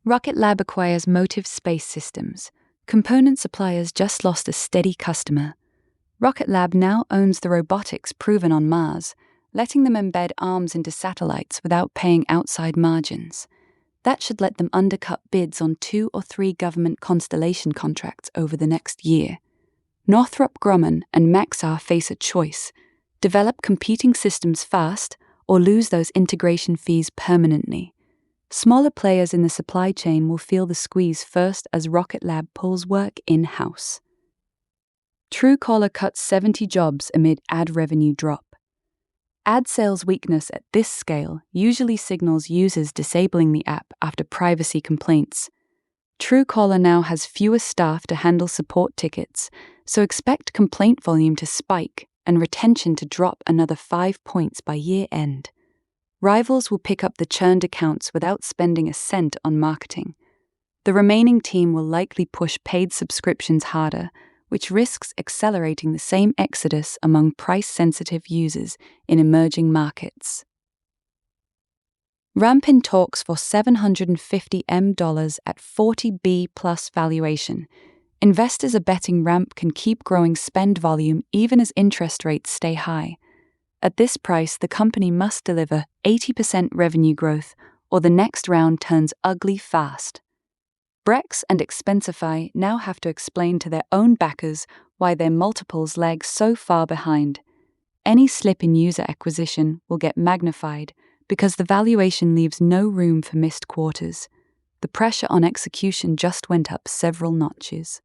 Rocket Lab acquires Motiv space systems. Component suppliers just lost a steady customer. Rocket Lab now owns the robotics proven on Mars, letting them embed arms into satellites without paying outside margins. That should let them undercut bids on 2 or 3 government constellation contracts over the next year. Northrop Grumman and Maxar face a choice: develop competing systems fast or lose those integration fees permanently. Smaller players in the supply chain will feel the squeeze first as Rocket Lab pulls work in-house. Truecaller cuts 70 jobs amid ad revenue drop. Ad sales weakness at this scale usually signals users disabling the app after privacy complaints. Truecaller now has fewer staff to handle support tickets, so expect complaint volume to spike and retention to drop another 5 points by year end. Rivals will pick up the churned accounts without spending a cent on marketing. The remaining team will likely push paid subscriptions harder, which risks accelerating the same exodus among price-sensitive users in emerging markets. Ramp in talks for $750 million at 40B plus valuation. Investors are betting Ramp can keep growing spend volume even as interest rates stay high. At this price, the company must deliver 80% revenue growth, or the next round turns ugly fast. Brex and Expensify now have to explain to their own backers why their multiples lag so far behind. Any slip in user acquisition will get magnified because the valuation leaves no room for missed quarters. The pressure on execution just went up several notches.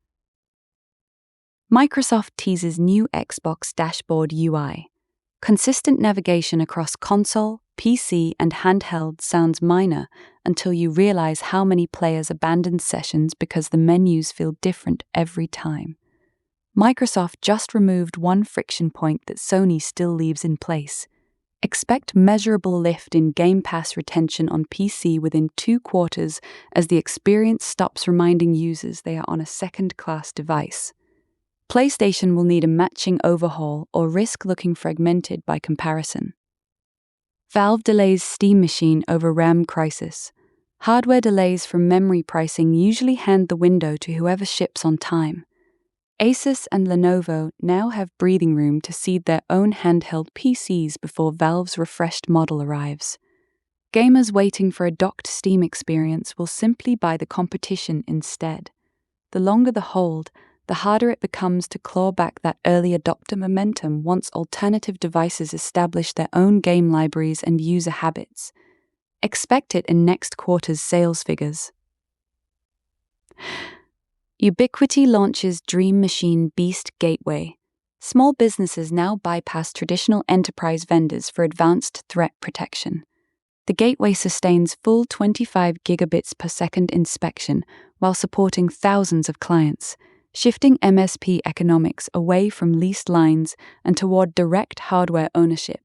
Microsoft teases new Xbox dashboard UI. Consistent navigation across console, PC, and handheld sounds minor until you realize how many players abandon sessions because the menus feel different every time. Microsoft just removed one friction point that Sony still leaves in place. Expect measurable lift in Game Pass retention on PC within 2 quarters as the experience stops reminding users they are on a second-class device. PlayStation will need a matching overhaul or risk looking fragmented by comparison. Valve delays Steam Machine over RAM crisis. Hardware delays from memory pricing usually hand the window to whoever ships on time. Asus and Lenovo now have breathing room to seed their own handheld PCs before Valve's refreshed model arrives. Gamers waiting for a docked Steam experience will simply buy the competition instead. The longer the hold, the harder it becomes to claw back that early adopter momentum once alternative devices establish their own game libraries and user habits. Expect it in next quarter's sales figures. Ubiquiti launches Dream Machine Beast Gateway. Small businesses now bypass traditional enterprise vendors for advanced threat protection. The gateway sustains full 25 gigabits per second inspection while supporting thousands of clients, shifting MSP economics away from leased lines and toward direct hardware ownership.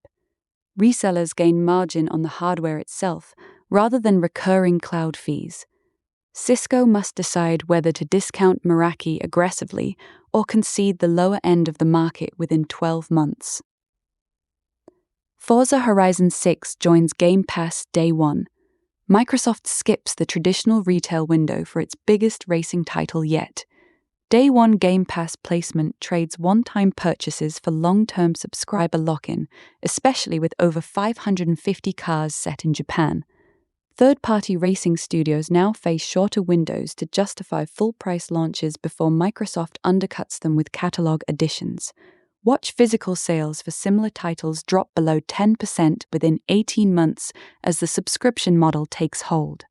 Resellers gain margin on the hardware itself rather than recurring cloud fees. Cisco must decide whether to discount Meraki aggressively or concede the lower end of the market within 12 months. Forza Horizon 6 joins Game Pass Day 1. Microsoft skips the traditional retail window for its biggest racing title yet. Day 1 Game Pass placement trades one-time purchases for long-term subscriber lock-in, especially with over 550 cars set in Japan. Third-party racing studios now face shorter windows to justify full-price launches before Microsoft undercuts them with catalog additions. Watch physical sales for similar titles drop below 10% within 18 months as the subscription model takes hold.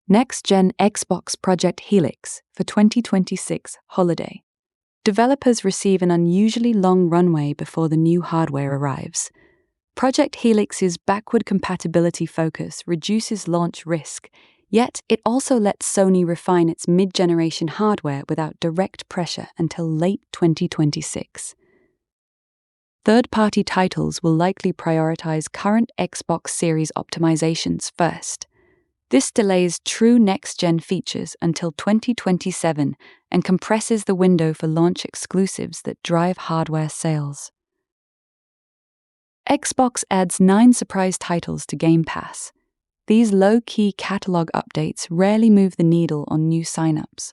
Next-gen Xbox Project Helix for 2026 holiday. Developers receive an unusually long runway before the new hardware arrives. Project Helix's backward compatibility focus reduces launch risk, yet it also lets Sony refine its mid-generation hardware without direct pressure until late 2026. Third-party titles will likely prioritize current Xbox Series optimizations first. This delays true next-gen features until 2027 and compresses the window for launch exclusives that drive hardware sales. Xbox adds 9 surprise titles to Game Pass. These low-key catalog updates rarely move the needle on new signups.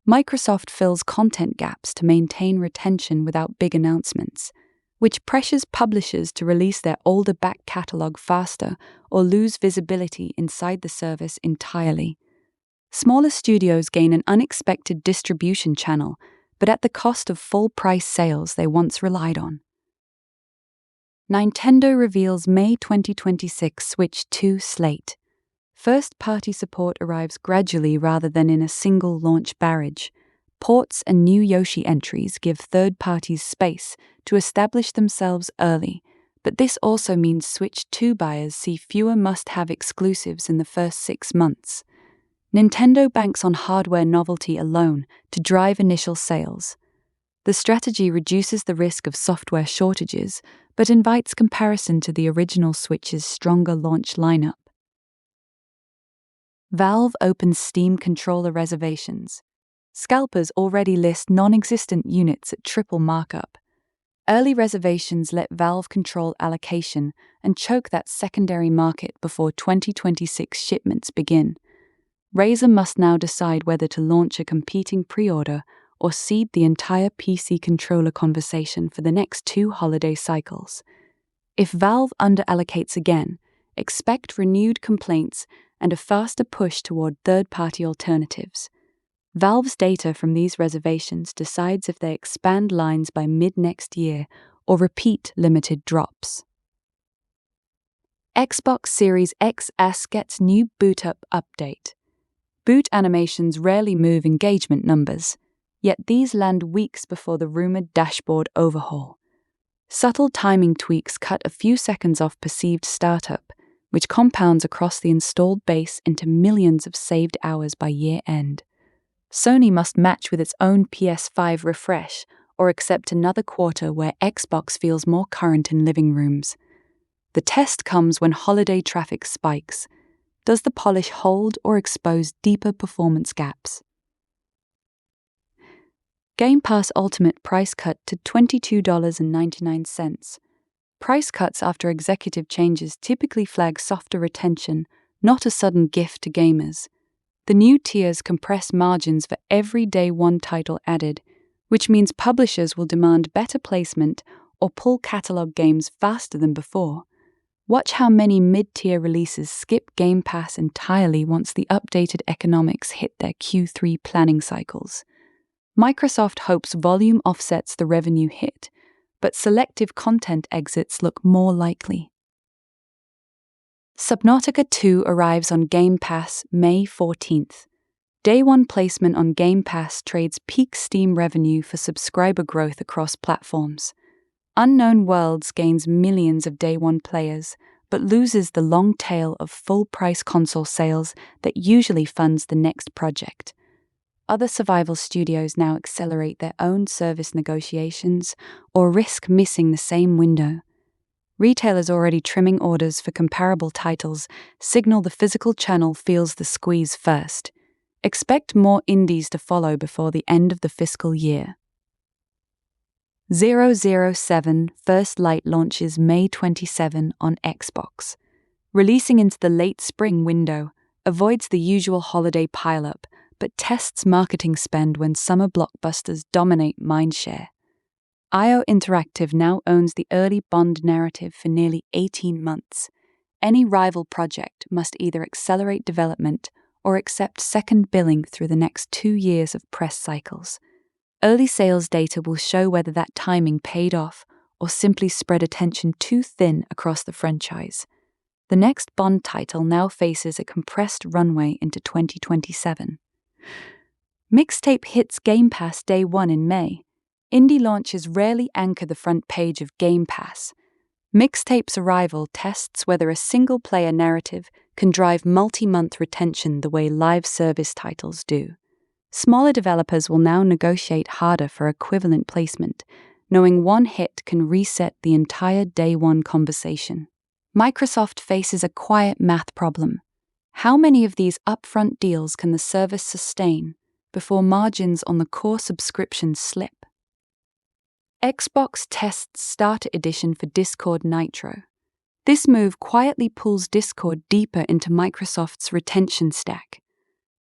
Microsoft fills content gaps to maintain retention without big announcements, which pressures publishers to release their older back catalog faster or lose visibility inside the service entirely. Smaller studios gain an unexpected distribution channel, but at the cost of full-price sales they once relied on. Nintendo reveals May 2026 Switch 2 slate. First-party support arrives gradually rather than in a single launch barrage. Ports and new Yoshi entries give third parties space to establish themselves early, but this also means Switch 2 buyers see fewer must-have exclusives in the first 6 months. Nintendo banks on hardware novelty alone to drive initial sales. The strategy reduces the risk of software shortages, but invites comparison to the original Switch's stronger launch lineup. Valve opens Steam controller reservations. Scalpers already list non-existent units at triple markup. Early reservations let Valve control allocation and choke that secondary market before 2026 shipments begin. Razer must now decide whether to launch a competing pre-order or seed the entire PC controller conversation for the next 2 holiday cycles. If Valve underallocates again, expect renewed complaints and a faster push toward third-party alternatives. Valve's data from these reservations decides if they expand lines by mid-next year or repeat limited drops. Xbox Series X gets new boot-up update. Boot animations rarely move engagement numbers, yet these land weeks before the rumored dashboard overhaul. Subtle timing tweaks cut a few seconds off perceived startup, which compounds across the installed base into millions of saved hours by year-end. Sony must match with its own PS5 refresh or accept another quarter where Xbox feels more current in living rooms. The test comes when holiday traffic spikes. Does the polish hold or expose deeper performance gaps? Game Pass Ultimate price cut to $22.99. Price cuts after executive changes typically flag softer retention, not a sudden gift to gamers. The new tiers compress margins for every day one title added, which means publishers will demand better placement or pull catalog games faster than before. Watch how many mid-tier releases skip Game Pass entirely once the updated economics hit their Q3 planning cycles. Microsoft hopes volume offsets the revenue hit, but selective content exits look more likely. Subnautica 2 arrives on Game Pass May 14th. Day one placement on Game Pass trades peak Steam revenue for subscriber growth across platforms. Unknown Worlds gains millions of day one players, but loses the long tail of full-price console sales that usually funds the next project. Other survival studios now accelerate their own service negotiations or risk missing the same window. Retailers already trimming orders for comparable titles signal the physical channel feels the squeeze first. Expect more indies to follow before the end of the fiscal year. 007 First Light launches May 27 on Xbox. Releasing into the late spring window, avoids the usual holiday pileup, but tests marketing spend when summer blockbusters dominate mindshare. IO Interactive now owns the early Bond narrative for nearly 18 months. Any rival project must either accelerate development or accept second billing through the next 2 years of press cycles. Early sales data will show whether that timing paid off or simply spread attention too thin across the franchise. The next Bond title now faces a compressed runway into 2027. Mixtape hits Game Pass day one in May. Indie launches rarely anchor the front page of Game Pass. Mixtape's arrival tests whether a single-player narrative can drive multi-month retention the way live service titles do. Smaller developers will now negotiate harder for equivalent placement, knowing one hit can reset the entire day one conversation. Microsoft faces a quiet math problem. How many of these upfront deals can the service sustain before margins on the core subscription slip? Xbox tests Starter Edition for Discord Nitro. This move quietly pulls Discord deeper into Microsoft's retention stack.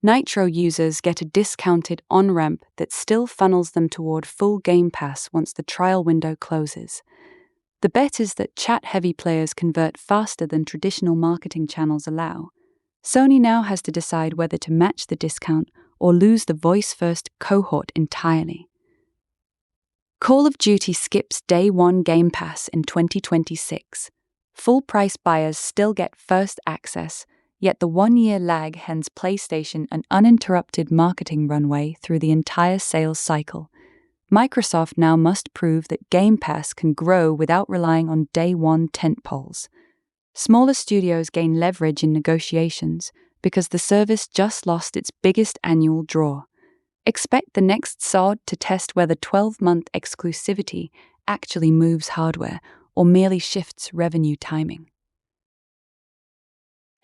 Nitro users get a discounted on-ramp that still funnels them toward full Game Pass once the trial window closes. The bet is that chat-heavy players convert faster than traditional marketing channels allow. Sony now has to decide whether to match the discount or lose the voice-first cohort entirely. Call of Duty skips Day 1 Game Pass in 2026. Full-price buyers still get first access, yet the one-year lag hands PlayStation an uninterrupted marketing runway through the entire sales cycle. Microsoft now must prove that Game Pass can grow without relying on Day 1 tentpoles. Smaller studios gain leverage in negotiations because the service just lost its biggest annual draw. Expect the next SOD to test whether 12-month exclusivity actually moves hardware or merely shifts revenue timing.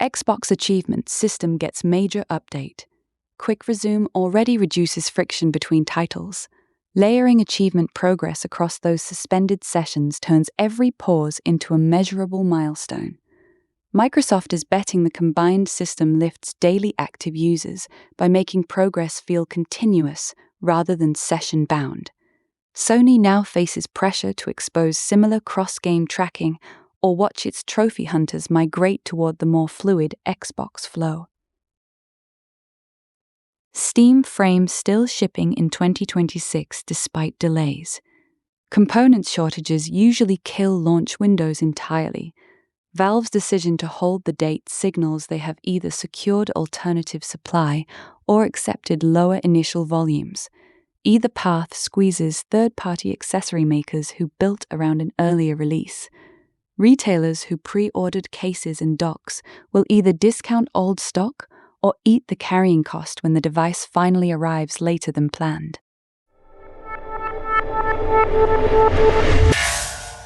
Xbox Achievement System gets major update. Quick Resume already reduces friction between titles. Layering achievement progress across those suspended sessions turns every pause into a measurable milestone. Microsoft is betting the combined system lifts daily active users by making progress feel continuous rather than session-bound. Sony now faces pressure to expose similar cross-game tracking or watch its trophy hunters migrate toward the more fluid Xbox flow. Steam frames still shipping in 2026 despite delays. Component shortages usually kill launch windows entirely. Valve's decision to hold the date signals they have either secured alternative supply or accepted lower initial volumes. Either path squeezes third-party accessory makers who built around an earlier release. Retailers who pre-ordered cases and docks will either discount old stock or eat the carrying cost when the device finally arrives later than planned.